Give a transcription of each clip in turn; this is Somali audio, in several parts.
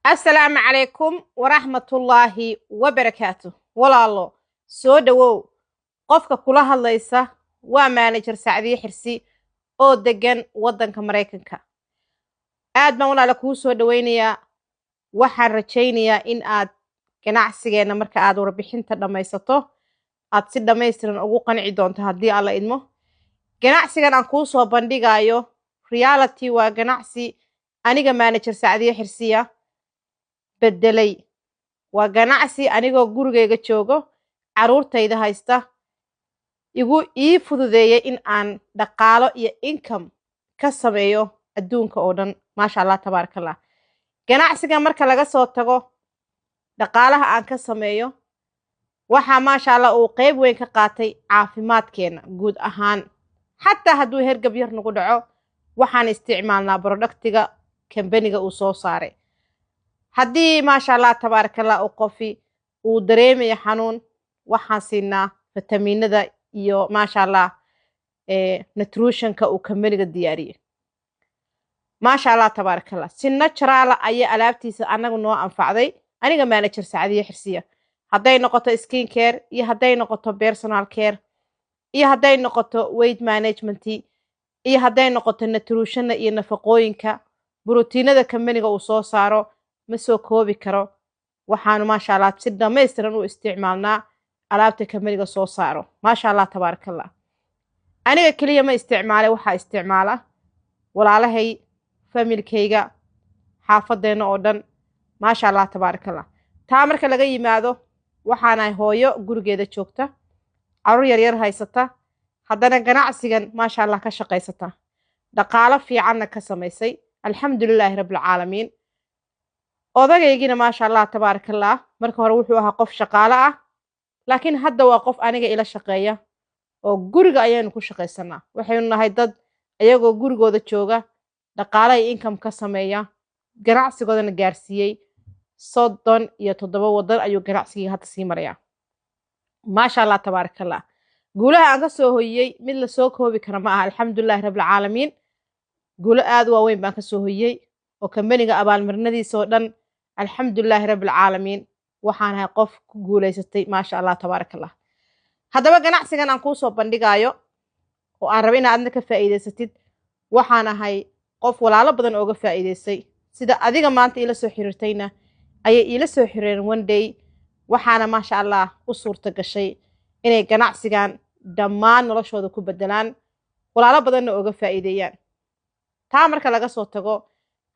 السلام عليكم ورحمة الله وبركاته والله سود وو قفك كلها الليسة ومانجر سعدي حرسي oo degan wadanka Mareykanka aad baan walaal ku soo dhaweynaya waxaan rajaynayaa in aad ganacsigeena marka aad warbixinta dhameysato aad si dhameystiran ugu qanci doonto hadii alla idmo ganacsigan aan ku soo bandhigayo reality waa ganacsi aniga manager Sacdiye Xirsiya bedelay waa ganacsi anigoo gurigeyga joogo caruurtayda haysta igu ii fududeeyay in aan dhaqaalo iyo income ka sameeyo adduunka oo dhan maasha Allah tabarakallah ganacsiga marka laga soo tago dhaqaalaha aan ka sameeyo waxa maasha Allah uu qayb weyn ka qaatay caafimaadkeena guud ahaan hatta hadduu hergab yar nagu dhaco waxaan isticmaalnaa productiga company-ga uu soo saaray haddii maasha Allah tabarakallah uu qofi uu dareemayo xanuun waxaan siinaa fitamiinada iyo maasha Allah nutrition-ka uu company-ga diyaariyay maasha Allah tabarakallah si natural ay alaabtiisa anagu noo anfacday aniga manager Sacdiye Xirsiya hadday noqoto skin care iyo hadday noqoto personal care iyo hadday noqoto weight management iyo hadday noqoto nutrition iyo nafaqooyinka borotiinada company-ga uu soo saaro ma soo koobi karo waxaanu maasha Allah si dhameystiran u isticmaalnaa alaabta company-ga soo saaro maasha Allah tabarakallah aniga kaliya ma isticmaalay waxa isticmaala walaalahay familkayga xaafadeena oo dhan maasha Allah tabarakallah taa marka laga yimaado waxaan ay hooyo gurigeeda joogta caruur yar yar haysata haddana ganacsigan maasha Allah ka shaqeysata dhaqaalo fiicanna ka sameysay alxamdulilaahi rabbil caalamiin odagaygiina maasha Allah tabarakallah marka hore wuxuu ahaa qof shaqaale ah laakiin hadda waa qof aniga ila shaqeeya oo guriga ayaynu ku shaqeysanaa waxaynu nahay dad ayagoo gurigooda jooga dhaqaale iyo income ka sameeya ganacsigoodana gaarsiiyay 37 wadan ayuu ganacsiga hadda sii maraya maasha Allah tabarakallah guulaha aan ka soo hoyay mid la soo koobi kara ma aha alxamdulilaahi rabbil caalamiin guulo aad u weyn baan ka soo hoyay oo company-ga abaalmarinadiisa oo dhan alxamdulilaahi rabbil caalamiin waxaan ahay qof ku guuleysatay maasha Allah tabarakallah haddaba ganacsigan aan ku soo bandhigayo oo aan rabo inaad ka faa'iideysatid waxaan ahay qof walaalo badan oo ga faa'iideysay sida adiga maanta ila soo xiriirtayna ayay ila soo xiriireen one day waxaana maasha Allah u suurta gashay inay ganacsigan dhammaan noloshooda ku bedelaan walaalo badanna oo ga faa'iideeyaan taa marka laga soo tago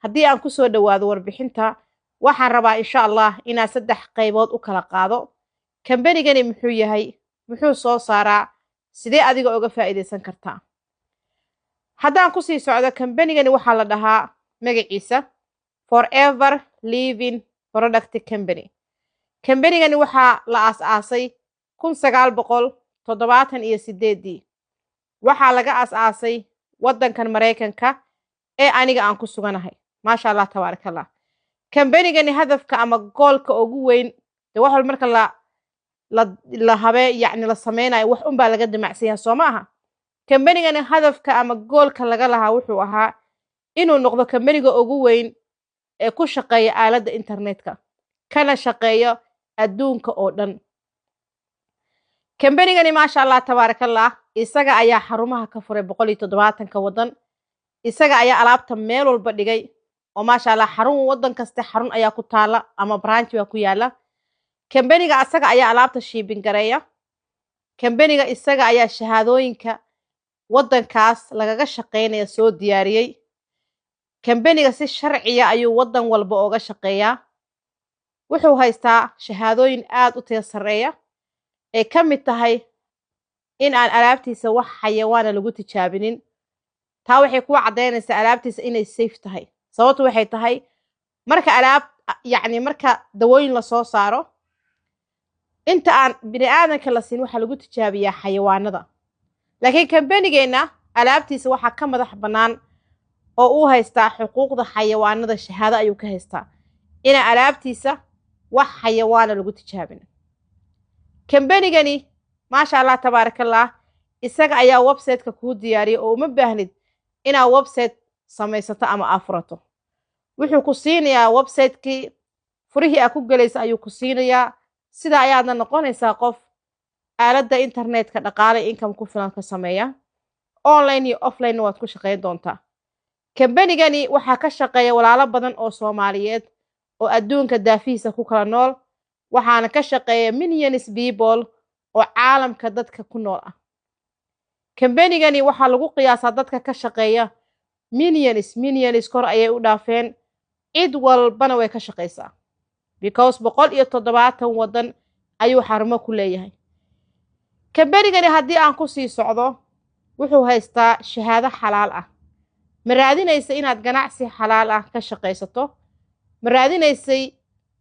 haddii aan ku soo dhawaado warbixinta waxaan rabaa insha Allah inaan 3 qaybood u kala qaado company-gani muxuu yahay muxuu soo saaraa sidee adiga uga faa'iideysan kartaa haddaan ku sii socdo company-gani waxaa la dhahaa magaciisa Forever Living Product Company company-gani waxaa la aasaasay 1978 waxaa laga aasaasay wadankan Mareykanka ee aniga aan ku suganahay maasha Allah tabarakallah company-gani hadafka ama goolka ugu weyn wax wal marka la habe yani la sameynayo wax un baa laga damacsiyaa Soomaha company-gani hadafka ama goolka laga lahaa wuxuu ahaa inuu noqdo company-ga ugu weyn ee ku shaqeeya aaladda internetka kana shaqeeyo adduunka oo dhan company-gani maasha Allah tabarakallah isaga ayaa xarumaha ka furay 170 wadan isaga ayaa alaabta meel walba dhigay oo maasha Allah xarun wadan kasta xarun ayaa ku taala ama branch waa ku yaala company-ga asaga ayaa alaabta shipping gareeya company-ga isaga ayaa shahaadooyinka wadankaas lagaga shaqeynaya soo diyaariyay company-ga si sharciya ayuu wadan walba uga shaqeeyaa wuxuu haystaa shahaadooyin aad u tayo sareeya ee ka mid tahay in aan alaabtiisa wax xayawaan lagu tijaabinin taa waxay ku cadeynaysaa alaabtiisa inay safe tahay sababtu waxay tahay marka alaab marka dawooyin la soo saaro inta aan bini aadanka la siin waxa lagu tijaabiyaa xayawaanada laakiin company-geena alaabtiisa waxa ka madax banaan oo uu haystaa xuquuqda xayawaanada shahaado ayuu ka haystaa in alaabtiisa wax xayawaan lagu tijaabin company-gani maasha Allah tabarakallah isaga ayaa website-ka ku diyaariyay oo uma baahnid ina website samaysato ama afrato wuxuu ku siinayaa website-kii furihii aad ku galaysa ayuu ku siinayaa sida ayaadna noqonaysaa qof aaladda internetka dhaqaale income ku filan ka sameeya online iyo offline waad ku shaqayn doontaa kambanigani waxaa ka shaqeeya walaalo badan oo Soomaaliyeed oo adduunka daafihiisa ku kala nool waxaana ka shaqeeya millions people oo caalamka dadka ku nool ah kambanigani waxaa lagu qiyaasaa dadka ka shaqeeya millions kor ayay u dhaafeen cid walbana way ka shaqeysaa because 170 wadan ayuu xarumo ku leeyahay kambanigani haddii aan ku sii socdo wuxuu haystaa shahaado xalaal ah ma raadinaysa inaad ganacsi xalaal ah ka shaqaysato ma raadinaysay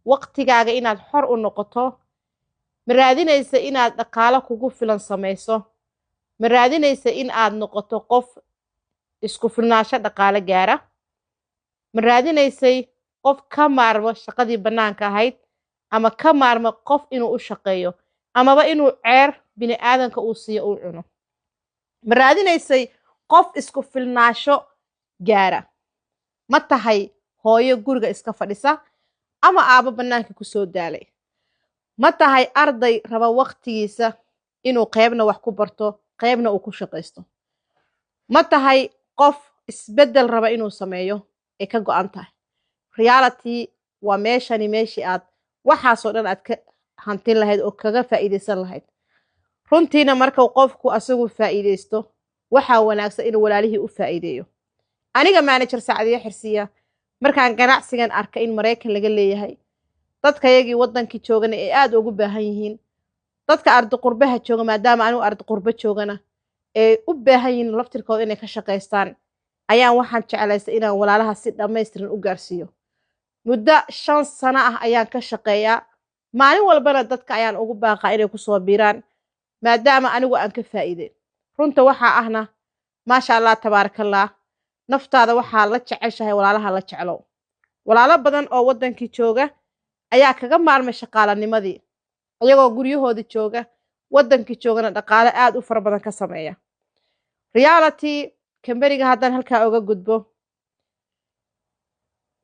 waqtigaaga inaad xor u noqoto ma raadinaysa inaad dhaqaale kugu filan samayso ma raadinaysa in aad noqoto qof isku filnaansho dhaqaale gaara ma raadinaysay qof ka maarmo shaqadii bannaanka ahayd ama ka maarmo qof inuu u shaqeeyo amaba inuu ceer bini aadanka uu siiyo uu cuno ma raadinaysay qof isku filnaansho gaara ma tahay hooyo guriga iska fadhisa ama aabo bannaanka ku soo daalay ma tahay arday raba waqtigiisa inuu qaybna wax ku barto qaybna uu ku shaqaysto ma tahay qof isbeddel raba inuu sameeyo ee ka go'an tahay reality waa meeshii aad waxaasoo dhan aad ka hantin lahayd oo kaga faa'iidaysan lahayd runtiina marka qofku asagu faa'iidaysto waxaa wanaagsan inuu walaalihii u faa'iideeyo aniga manager Sacdiye Xirsiya markaan ganacsigan arka in Mareykan laga leeyahay dadkayagii wadankii joogana ee aad ugu baahan yihiin dadka arday qurbaha jooga maadaama anu arday qurba joogana ee u baahan yihiin laftirkooda inay ka shaqeystaan ayaan waxaan jecelaystay inaan walaalaha si dhammaystiran u gaarsiiyo muddo 5 sano ah ayaan ka shaqeeyaa maalin walbana dadka ayaan ugu baaqaa inay ku soo biiraan maadaama anigu aan ka faa'iiday runta waxa ahna maasha Allah tabaarakallah naftaada waxaa la jeceshahay walaalaha la jeclow walaalo badan oo wadankii jooga ayaa kaga maarmay shaqaalanimadii ayagoo guryahoodii jooga wadankii joogana dhaqaale aad u fara badan ka sameeya reality kambaniga haddaan halkaa uga gudbo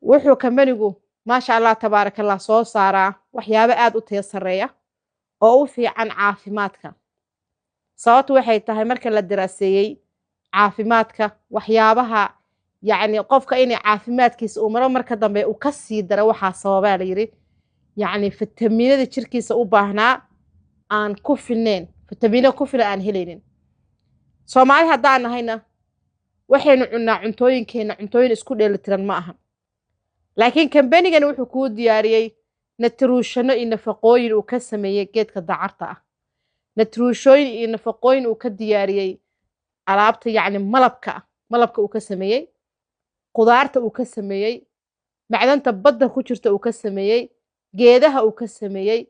wuxuu kambanigu maasha Allah tabaarakallah soo saaraa waxyaabo aad u tayo sareeya oo u fiican caafimaadka sababtu waxay tahay marka la daraaseeyay caafimaadka waxyaabaha yacni qofka inay caafimaadkiisa uu marka dambe uu ka sii daro waxaa sababa la yiri yacni fitamiinada jirkiisa u baahnaa aan ku filneen fitamiino ku filan aan helaynin Soomaali haddaan nahayna waxaynu cunaa cuntooyin isku dheelitiran ma aha laakiin kambanigan wuxuu ku diyaariyay nutrition iyo nafaqooyin uu ka sameeyay geedka dacarta ah nutrition iyo nafaqooyin uu ka diyaariyay alaabta yacni malabka uu ka sameeyay qudaarta uu ka sameeyay macdanta badda ku jirta uu ka sameeyay geedaha uu ka sameeyay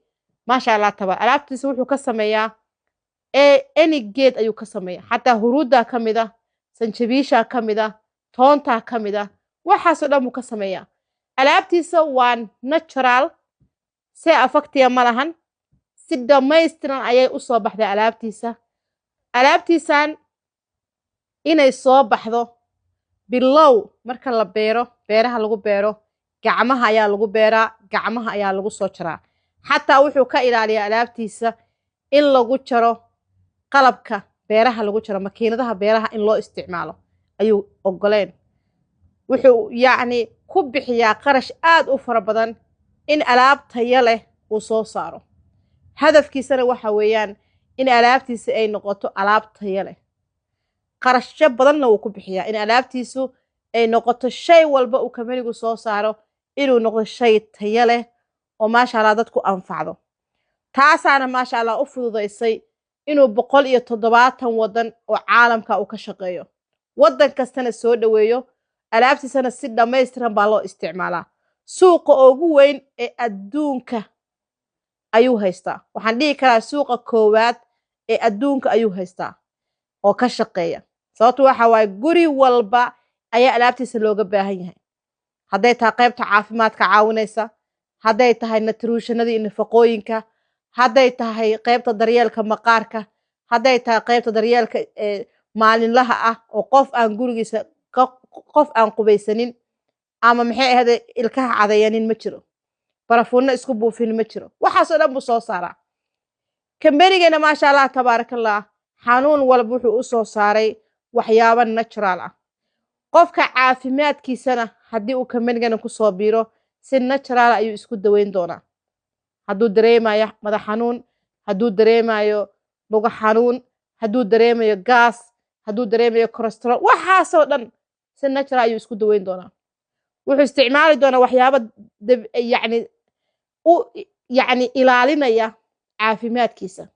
maasha Allah tabaar alaabtiisa wuxuu ka sameeyaa any geed ayuu ka sameeyaa xataa huruuda kamida sanjabiisha kamida toonta kamida waxaasoo dhan uu ka sameeyaa alaabtiisa waa natural si afagtiya ma lahan si dhammaystiran ayay u soo baxday alaabtiisan inay soo baxdo bilow marka la beero beeraha lagu beero gacmaha ayaa lagu beeraa gacmaha ayaa lagu soo jaraa xataa wuxuu ka ilaaliyaa alaabtiisa in lagu jaro qalabka beeraha lagu jaro makiinadaha beeraha in loo isticmaalo ayuu ogoleen wuxuu yacni ku bixiyaa qarash aad u fara badan in alaab tayo leh uu soo saaro hadafkiisana waxa weeyaan in alaabtiisa ay noqoto alaab tayo leh qarashyo badanna uu ku bixiyaa in alaabtiisu ay noqoto shay walba uu kambanigu soo saaro inuu noqdo shay tayo leh oo maasha Allah dadku anfacdo taasaana maasha Allah u fududeysay inuu 170 wadan oo caalamka uu ka shaqeeyo wadan kastana soo dhaweeyo alaabtiisana si dhammaystiran baa loo isticmaalaa suuqa ugu weyn ee adduunka ayuu haystaa waxaan dhihi karaa suuqa koowaad ee adduunka ayuu haystaa oo ka shaqeeya sababtu waxa waaye guri walba ayaa alaabtiisa looga baahan yahay hadday tahay qaybta caafimaadka caawinaysa hadday tahay nutritionada iyo nafaqooyinka hadday tahay qaybta daryeelka maqaarka hadday tahay qaybta daryeelka maalinlaha ah oo qof aan gurigiisa qof aan qubaysanin ama maxay ahayd ilkaha cadayanin ma jiro barafuunna isku buufin ma jiro waxaasoo dhan buu soo saaraa kambanigana maasha allah tabaarakallah xanuun walba wuxuu u soo saaray waxyaabo natural ah qofka caafimaadkiisana haddii uu kambanigana ku soo biiro si natural ayuu isku daweyn doonaa hadduu dareemayo madax xanuun hadduu dareemayo lugo xanuun hadduu dareemayo gaas hadduu dareemayo cholesterol waxaasoo dhan si natural ayuu isku daweyn doonaa wuxuu isticmaali doonaa waxyaabo yacni ilaalinaya caafimaadkiisa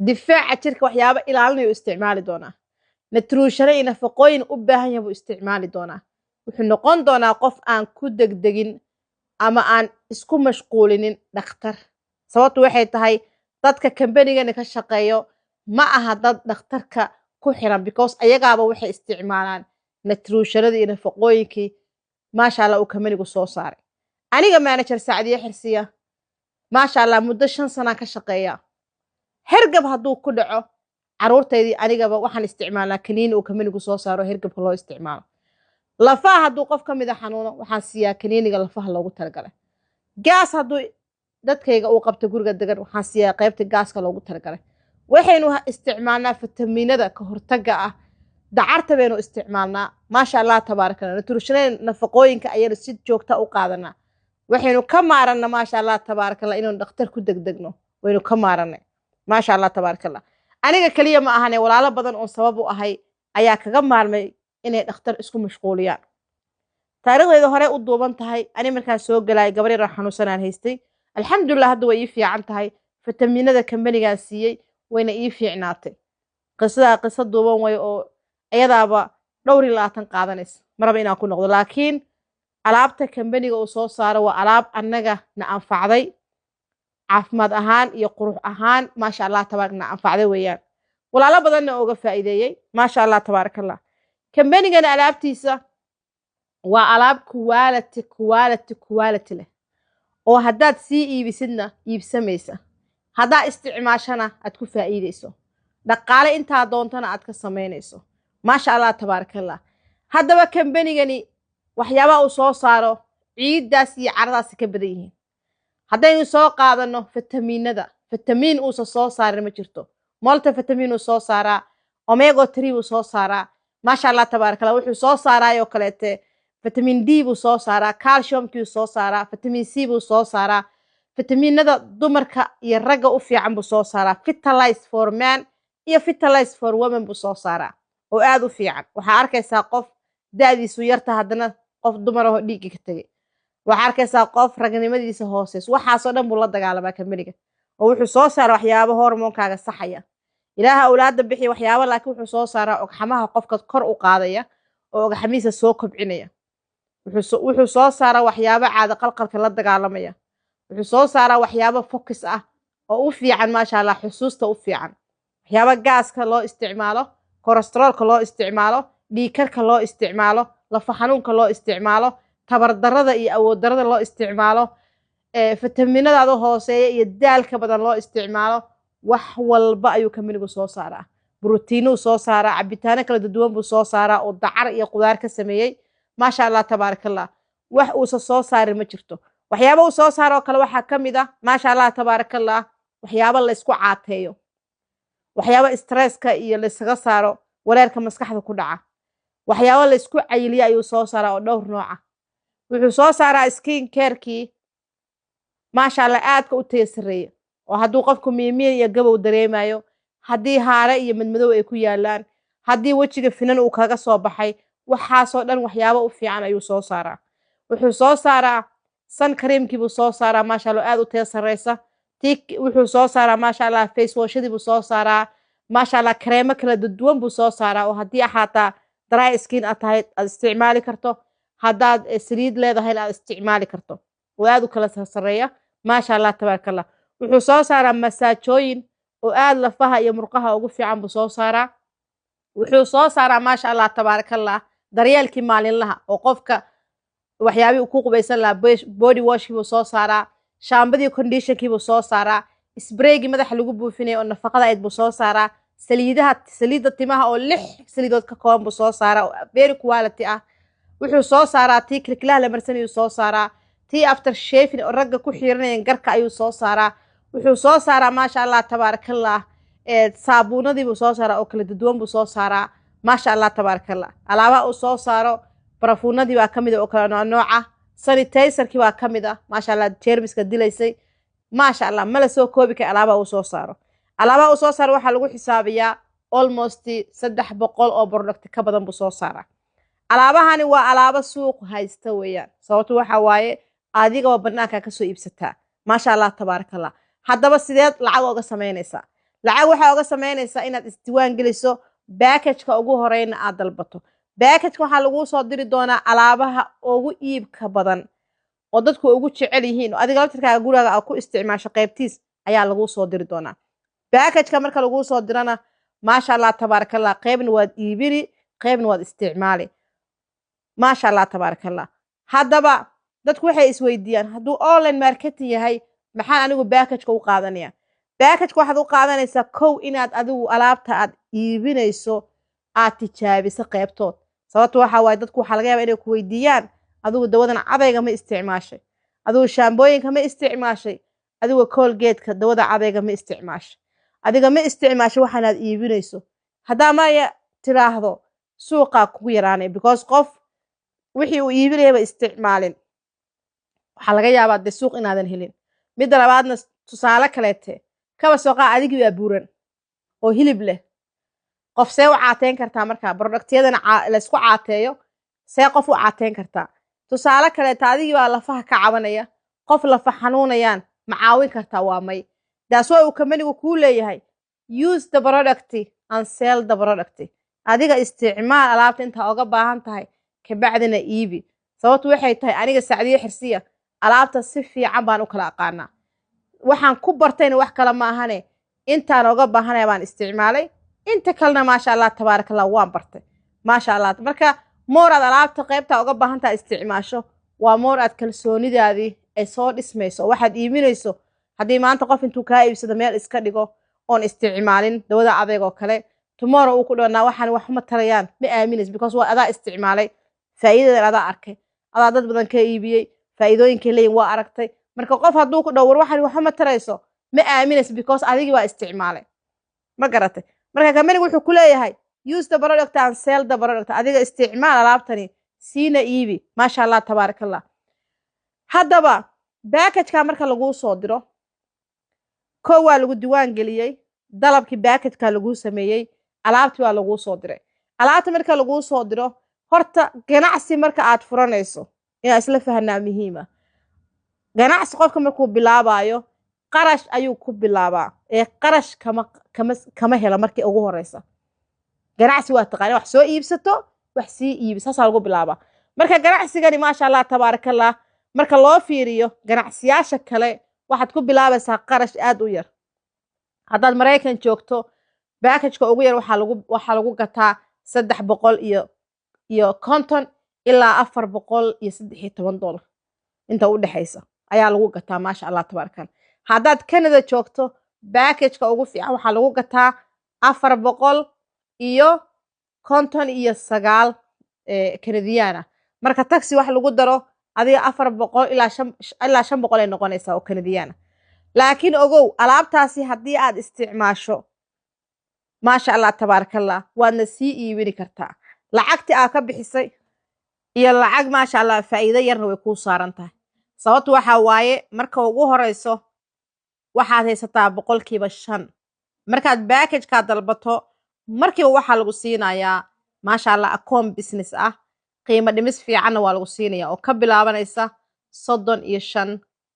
difaaca jirka waxyaabo ilaalinaya u isticmaali doonaa natruushano iyo nafaqooyin u baahan yahay buu isticmaali doonaa wuxuu noqon doonaa qof aan ku degdegin ama aan isku mashquulinin dhakhtar sababtu waxay tahay dadka kambanigana ka shaqeeyo ma aha dad dhakhtarka ku xiran because ayagaaba waxay isticmaalaan natruushanadii iyo nafaqooyinkii maasha allah uu kambanigu soo saaray aniga manager Saacadiye Xirsiya maasha allah muddo 5 sano ka shaqeeya hergab hadduu ku dhaco caruurteedii anigaba waxaan isticmaalnaa kaniini uu kambanigu soo saaro hergabka loo isticmaalo lafaha hadduu qof ka mid ah xanuuno waxaan siiyaa kaniiniga lafaha loogu talagalay gaas hadduu dadkayga uu qabto guriga degan waxaan siiyaa qaybta gaaska loogu talagalay waxaynu isticmaalnaa fitamiinada ka hortagga ah dacarta baynu isticmaalnaa maasha allah tabaarakallah nutrition nafaqooyinka ayaynu si joogta u qaadanaa waxaynu ka maaranna maasha allah tabaarakallah inuu dhakhtar ku degdegno waynu ka maaranay maasha allah tabaarakallah aniga kaliya ma ahane walaalo badan oo sabab u ahay ayaa kaga maarmay inay dhakhtar isku mashquuliyaan taariikhdeeda hore u duuban tahay ani markaan soo galay gabar yar xanuunsanaan haystay alxamdulillah hadda way ii fiican tahay fitamiinada kambanigaan siiyey wayna ii fiicnaatay qiso duuban way oo ayadaaba dhowr iyo 20 qaadanaysa maraba inaan ku noqdo laakiin alaabta kambaniga uu soo saaro waa alaab annaga na anfacday caafimaad ahaan iyo qurux ahaan maasha allah tabaaraka anfacday weeyaan walaalo badanna uga faa'iideeyay maasha allah tabaarakallah kambanigana alaabtiisa waa alaab quality leh oo haddaad sii iibisidna iibsamaysa haddaa isticmaashana aad ku faa'iideyso dhaqaale intaa doontana aad ka samaynayso maasha allah tabaarakallah haddaba kambanigani waxyaabaha uu soo saaro ciiddaas iyo caradaasi ka badan yihiin haddaynu soo qaadano fitamiin uusa soo saarin ma jirto multivitamin uu soo saaraa omega 3 uu soo saaraa maasha allah tabaarakallah wuxuu soo saaraayo kaleete vitamin D buu soo saaraa calciumkii soo saaraa vitamin C buu soo saaraa fitamiinada dumarka iyo ragga u fiican buu soo saaraa vitalize for man iyo vitalize for women buu soo saaraa oo aad u fiican waxaa arkaysaa qof daadiisu yarta haddana qof dumar oo dhiigga ka tagay waxaa arkaysaa qof ragnimadiisa hooseys waxaasoo dhan buu la dagaalamaa kambaniga oo wuxuu soo saaraa waxyaabo hormoonkaaga saxaya ilaaha awlaada bixiya waxyaabo laakiin wuxuu soo saaraa ogxamaha qofka kor u qaadaya oo ogxamiisa soo kobcinaya wuxuu soo saaraa waxyaabo caado qalqalka la dagaalamaya wuxuu soo saaraa waxyaabo focus ah oo u fiican maasha allah xusuusta u fiican waxyaabo gaaska loo isticmaalo cholesterolka loo isticmaalo dhiigkarka loo isticmaalo lafa xanuunka loo isticmaalo tabardarada iyo awood darada loo isticmaalo fitamiinada hooseeya iyo daalka badan loo isticmaalo wax walba ayuu kambanigu soo saaraa borotiinuu soo saaraa cabitaano kala duwan buu soo saaraa oo dacar iyo qudaar ka sameeyey maasha allah tabaarakallah wax uusa soo saarin ma jirto waxyaabo uu soo saaro kale waxaa ka mid ah maasha allah tabaarakallah waxyaabo la isku caateeyo waxyaabo stresska iyo la isaga saaro wareerka maskaxda ku dhaca waxyaabo la isku cayiliyo ayuu soo saaraa oo dhowr nooc ah wuxuu soo saaraa skin care-kii maasha allah aadka u tayo sareeya oo hadduu qofku miimiin iyo gabow dareemayo haddii haare iyo madmadow ay ku yaalaan haddii wejiga finan uu kaga soo baxay waxaasoo dhan waxyaabo u fiican ayuu soo saaraa wuxuu soo saaraa sun creamkii buu soo saaraa maasha allah aad u tayo sareysa wuxuu soo saaraa maasha allah face washadii buu soo saaraa maasha allah kareemo kala duwan buu soo saaraa oo haddii xataa dry skin aad tahay aad isticmaali karto haddaad saliid leedahay aad isticmaali karto oo aad u kala sareeya maasha allah tabaarakallah wuxuu soo saaraa masaajooyin oo aad lafaha iyo murqaha ugu fiican buu soo saaraa wuxuu soo saaraa maasha allah tabaarakallah daryeelkii maalinlaha oo qofka waxyaabii uu ku qubaysan lahaa body washkii buu soo saaraa shaambadii conditionkii buu soo saaraa spraygii madaxa lagu buufinaya oo nafaqada ayd buu soo saaraa saliidda timaha oo 6 saliidood ka kooban buu soo saaraa oo very quality ah wuxuu soo saaraa tii kilkilaha la marsanayuu soo saaraa tii after shaving oo ragga ku xiiranayeen garka ayuu soo saaraa wuxuu soo saaraa maasha allah tabaarakallah saabuunadii buu soo saaraa oo kala duwan buu soo saaraa maasha allah tabaarakallah alaabaha uu soo saaro barafuunadii baa ka mid ah oo kala nooca sanitizerkii baa ka mid ah maasha allah jeermiska dilaysay maasha allah ma la soo koobi kara alaabaha uu soo saaro alaabaha uu soo saaro waxaa lagu xisaabiyaa almost 300 oo product ka badan buu soo saaraa alaabahani waa alaabo suuq haysta weeyaan sababtu waxa waaye adiga oo banaanka ka soo iibsataa maasha allah tabaarakallah haddaba sideed lacag uga sameynaysaa lacag waxa uga sameynaysaa inaad isdiiwaan geliso package-ka ugu horeyna aad dalbato package-ka waxaa lagu soo diri doonaa alaabaha ugu iibka badan oo dadku ugu jecel yihiin oo adiga laftirkaaga gurigaaga aad ku isticmaasho qaybtiis ayaa lagu soo diri doonaa package-ka marka lagu soo dirana maasha allah tabaarakallah qaybna waad iibini qaybna waad isticmaali maasha allah tabaarakallah haddaba dadku waxay isweydiiyaan hadduu online marketing yahay maxaan anigu package-ka u qaadanaya package-ka waxaad u qaadanaysaa kow inaad adigu alaabta aad iibinayso aad tijaabiso qaybtood sababtu waxa waaye dadku waxaa laga yaabaa inay ku weydiiyaan adigu dawadan cadayga ma isticmaashay adigu shaambooyinka ma isticmaashay adigu colgate-ka dawada cadayga ma isticmaashay adiga ma isticmaashay waxaanaad iibinayso haddaa maya tiraahdo suuqaa kugu yaraanay because qof wixii uu iibinayaba isticmaalin waxaa laga yaabaa dee suuq inaadan helin midda labaadna tusaale kaleete kaba sooqaa adigii baa buuran oo hilib leh qof see u caateyn kartaa markaa productyadana laysku caateeyo see qof u caateyn kartaa tusaale kaleeta adigii baa lafaha ka cabanaya qof lafa xanuunayaan ma caawin kartaa waa may daas waa uu kamanigu kuu leeyahay use the product and sell the product adiga isticmaal alaabta intaa oga baahan tahay kabacdina iibi sababtu waxay tahay aniga Sacdiye Xirsiya alaabta si fiican baan u kala aqaanaa waxaan ku bartayna wax kala ma ahane intaan oga baahanay baan isticmaalay inta kalena maasha allah tabaarakallah waan bartay maasha allah marka moorad alaabta qaybta oga baahantaa isticmaasho waa moorad kalsoonidaadii ay soo dhismayso waxaad iibinayso haddii maanta qof intuu kaa iibsado meel iska dhigo oon isticmaalin dawada adeeg oo kale tomorrow uu ku dhownaa waxaan wax ma tarayaan ma aaminays because waa adaa isticmaalay faa'iidada adaa arkay adaa dad badan ka iibiyey faa'iidooyinkay leeyihin waa aragtay marka qof hadduu ku dhow war waxaan wax ma tarayso ma aaminays because adigii waa isticmaalay ma garatay marka kamanigu wuxuu ku leeyahay use the product and sell the product adiga isticmaal alaabtani siina iibi maasha allah tabaarakallah haddaba package-ka marka lagu soo diro kow waa lagu diiwaan geliyey dalabkii package-ka lagu sameeyey alaabtii waa lagu soo diray alaabta marka lagu soo diro horta ganacsi marka aad furanayso inaa isla fahanaa muhiima ganacsi qofka markuu bilaabayo qarash ayuu ku bilaabaa ee qarash kama hela markii ugu horeysa ganacsi waa taqaana wax soo iibsato wax sii iibi saasaa lagu bilaabaa marka ganacsigani maasha allah tabaarakallah marka loo fiiriyo ganacsiyyaasha kale waxaad ku bilaabaysaa qarash aad u yar haddaad Mareykan joogto package-ka ugu yar waxaa lagu gataa 300 iyo konton ilaa 413 dollar inta u dhaxaysa ayaa lagu gataa maasha allah tabaarakallah haddaad Canada joogto package-ka ugu fiican waxaa lagu gataa 459 Canadian marka taxi wax lagu daro adiga 400 ilaa 500 ay noqonaysaa oo Canadian laakiin ogow alaabtaasi haddii aad isticmaasho maasha allah tabaarakallah waadna sii iibini kartaa lacagtii aad ka bixisay iyo lacag maasha allah faa'iido yarna way kuu saaran tahay sababtu waxa waaye marka ugu horeyso waxaad haysataa 5% markaad package-ka dalbato markiiba waxaa lagu siinayaa maasha allah account business ah qiimo dhimis fiicanna waa lagu siinayaa oo ka bilaabanaysa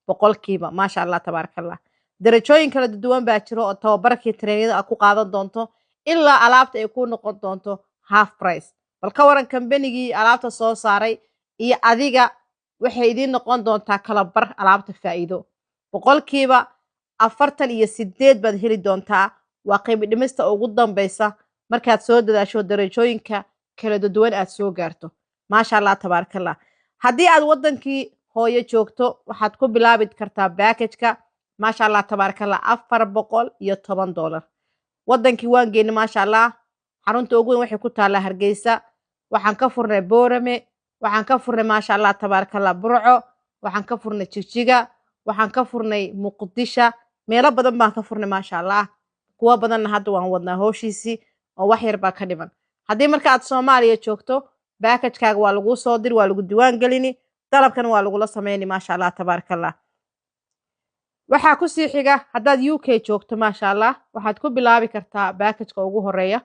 35% maasha allah tabaarakallah darajooyin kala duwan baa jiro oo tababarkii training aad ku qaadan doonto ilaa alaabta ay ku noqon doonto half price bal ka waran kambanigii alaabta soo saaray iyo adiga waxay idin noqon doontaa kala bar alaabta faa'iido 48% baad heli doontaa waa qiimo dhimista ugu dambaysa markaad soo dadaasho darajooyinka kala duwan aad soo gaarto maasha allah tabaarakallah haddii aad wadankii hooyo joogto waxaad ku bilaabi kartaa package-ka maasha allah tabaarakallah 410 dollar wadankii waan geynay maasha allah xarunta ugu weyn waxay ku taalaa Hargeysa waxaan ka furnay Boorame waxaan ka furnay maasha allah tabaarakallah Burco waxaan ka furnay Jigjiga, waxaan ka furnay Muqdisho, meelo badan baan ka furnay maasha Allah. Kuwa badanna hadda waan wadnaa hawshiisii oo wax yar baa ka dhiman. Haddii marka aad Soomaaliya joogto, baakajkaaga waa lagu soo dir, waa lagu diiwaan gelini, dalabkana waa lagula sameeyni maasha Allah tabaarakallah. waxaa ku sii xiga haddaad UK joogto maasha Allah, waxaad ku bilaabi kartaa baakajka ugu horeeya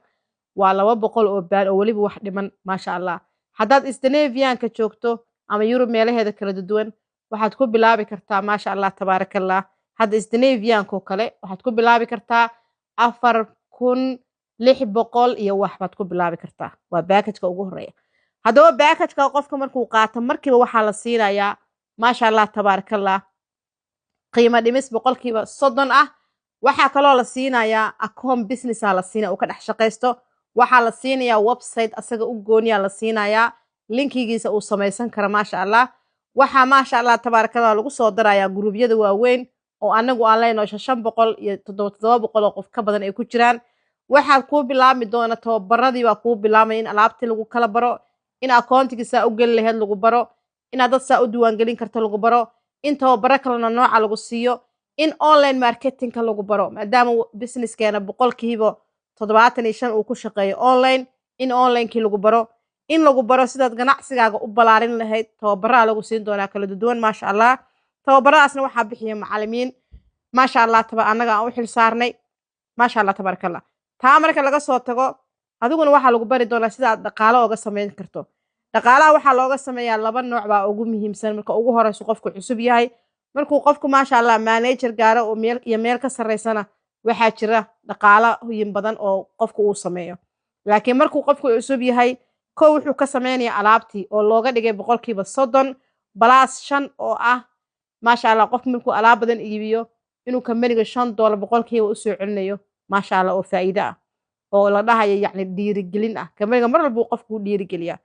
waa 200 oo baan oo waliba wax dhiman maasha Allah. haddaad Scandinavian-ka joogto ama Yurub meelaheeda kala duwan, waxaad ku bilaabi kartaa maasha Allah tabaarakallah. hadda Scandinavian-ka kale waxaad ku bilaabi kartaa 4600 iyo wax baad ku bilaabi kartaa. waa baakajka ugu horeeya. haddaba baakajka qofka markuu qaato markiiba waxaa la siinayaa maasha Allah tabaarakallah qiimo dhimis 30% ah. waxaa kaloo la siinayaa account business la siinaa oo ka dhex shaqeysto. waxaa la siinayaa website asaga u gooniya la siinayaa linkigiisa uu samaysan kara maasha Allah. waxaa maasha Allah tabaarakallah lagu soo darayaa gruubyada waaweyn oo anagu aan leenahay 500 iyo 700 qof ka badan ay ku jiraan. waxaad ku bilaabmi doona tababaradii waa ku bilaabmay in alaabtii lagu kala baro, in akoontigiisa u gali lahayd lagu baro, in dad saa u diiwaan gelin karto lagu baro, in tababaro kalena nooca lagu siiyo, in online marketingka lagu baro maadaama businesskeena 75% uu ku shaqeeyo online, in onlinekii lagu baro, in lagu baro sidaad ganacsigaaga u balaarin lahayd. tababaraa lagu siin doonaa kala duwan maasha Allah. tababaradaasna waxaa bixiya macallimiin maasha Allah anaga aan u xil saarnay maasha Allah tabaarakallah. taa marka laga soo tago adiguna waxaa lagu bari doonaa sida aad dhaqaale uga sameyn karto. dhaqaalaha waxaa looga sameeyaa 2 nooc baa ugu muhiimsan. marka ugu horeyso qofku cusub yahay, markuu qofku maasha Allah manager gaaro oo meel ka sareysana waxaa jira dhaqaalaha badan oo qofku uu sameeyo. laakiin markuu qofku cusub yahay, wuxuu ka sameynayaa alaabtii oo looga dhigay 30% plus 5 oo ah maasha Allah qofku markuu alaab badan iibiyo inuu company-ga $5 u soo celinayo maasha Allah oo faa'iido ah oo la dhahayo yacni dhiirigelin ah. company-ga mar walba qofku dhiirigeliyaa.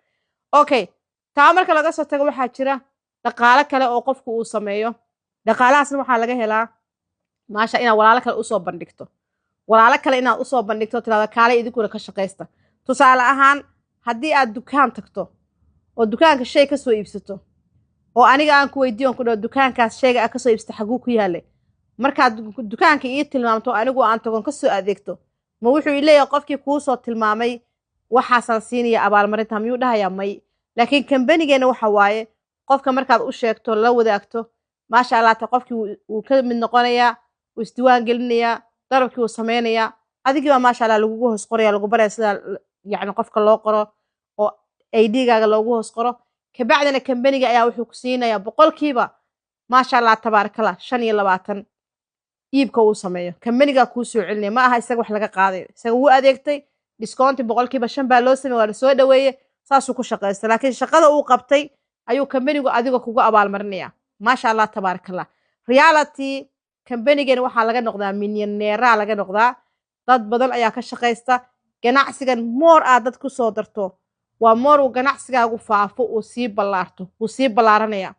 okay, taa marka laga soo tago waxaa jira dhaqaale kale oo qofku uu sameeyo. dhaqaalahaasna waxaa laga helaa maasha inaad walaalo kale usoo bandhigto. walaalo kale inaad usoo bandhigto tirada kaale idinkuna ka shaqeysta. tusaale ahaan haddii aad dukaan tagto oo dukaanka shay ka soo iibsato oo aniga aan ku weydiiyo ku dhaw dukaankaas shayga aad ka soo iibsatay xaguu ku yaalay, markaad dukaanka ii tilmaamto anigu aan tagon ka soo adeegto, ma wuxuu leeyahay qofkii kuu soo tilmaamay waxaasan siinaya abaalmarinta miyuu dhahayaa may. laakiin company-geena waxa waaye qofka markaad u sheegto la wadaagto maasha Allah qofkii uu ka mid noqonayaa, uu isdiiwaan gelinayaa, dalabkii uu sameynayaa, adigii baa maasha Allah lagugu hoos qoraya, lagu baraya sida yacni qofka loo qoro oo ID-gaaga loogu hoos qoro. kabacdina company-ga ayaa wuxuu ku siinayaa 100% maasha Allah tabaarakallah 25 iibka uu sameeyo. company-ga kuu soo celinaya ma aha isaga wax laga qaadayo. isaga wuu adeegtay discount 5% baa loo sameeyay, waa la soo dhaweeyay, saasuu ku shaqeystay. laakiin shaqada uu qabtay ayuu company-gu adiga kugu abaalmarinaya maasha Allah tabaarakallah. reality company-geena waxaa laga noqdaa millionaire laga noqdaa. dad badan ayaa ka shaqeysta. ganacsigan more aad dad ku soo darto waa more uu ganacsigaagu faafo uu sii ballaarto, uu sii ballaaranaya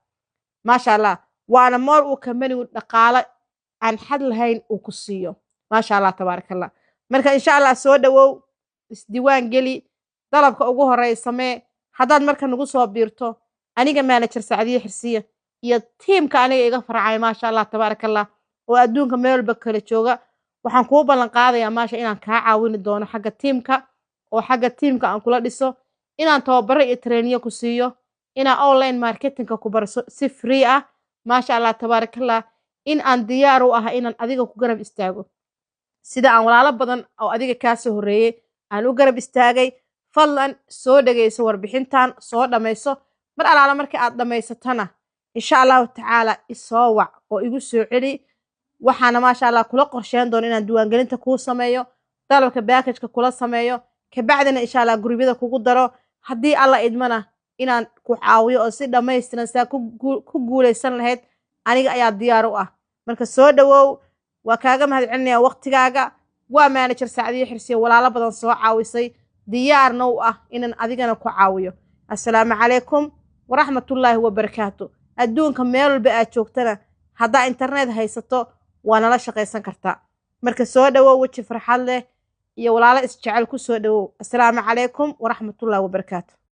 maasha Allah. waana more uu company-gu dhaqaale aan xad lahayn uu ku siiyo maasha Allah tabaarakallah. marka insha Allah soo dhawow, isdiiwaan geli, dalabka ugu horeeya samee. haddaad marka nagu soo biirto aniga manager Sacdiye Xirsiye iyo teamka aniga iga farcay maasha Allah tabaarakallah oo adduunka meel walba kala jooga, waxaan kuu ballan qaadayaa maasha inaan kaa caawini doono xagga teamka oo xagga teamka aan kula dhiso, inaan tababaro iyo training ku siiyo, inaan online marketingka ku barso si free ah maasha Allah tabaarakallah. in aan diyaar u ahay inaan adiga ku garab istaago sida aan walaalo badan oo adiga kaa soo horeeyay aan u garab istaagay. fadlan soo dhageyso warbixintan, soo dhamayso. mar alaala markii aad dhamaysatana insha Allah tacaala isoo wac oo igu soo celi. waxaana maasha Allah kula qorsheyn doona inaan diiwaangelinta kuu sameeyo, dalabka baakajka kula sameeyo, kabacdina insha Allah gurubyada kugu daro. haddii alla idmana inaan ku caawiyo oo si dhammaystiran saa ku guuleysan lahayd aniga ayaa diyaar u ah. marka soo dhawow, waa kaaga mahadcelinayaa waqtigaaga. waa manager Sacdiye Xirsiye walaalo badan soo caawisay, diyaarna u ah inaan adigana ku caawiyo. assalaamu calaykum waraxmatullaahi wabarakaatu. adduunka meel walba aad joogtana haddaa internet haysato waa nala shaqaysan kartaa. marka soo dhawow, weji farxad leh iyo walaalo isjecel ku soo dhawow. assalaamu calaykum waraxmatullaahi wabarakaatu.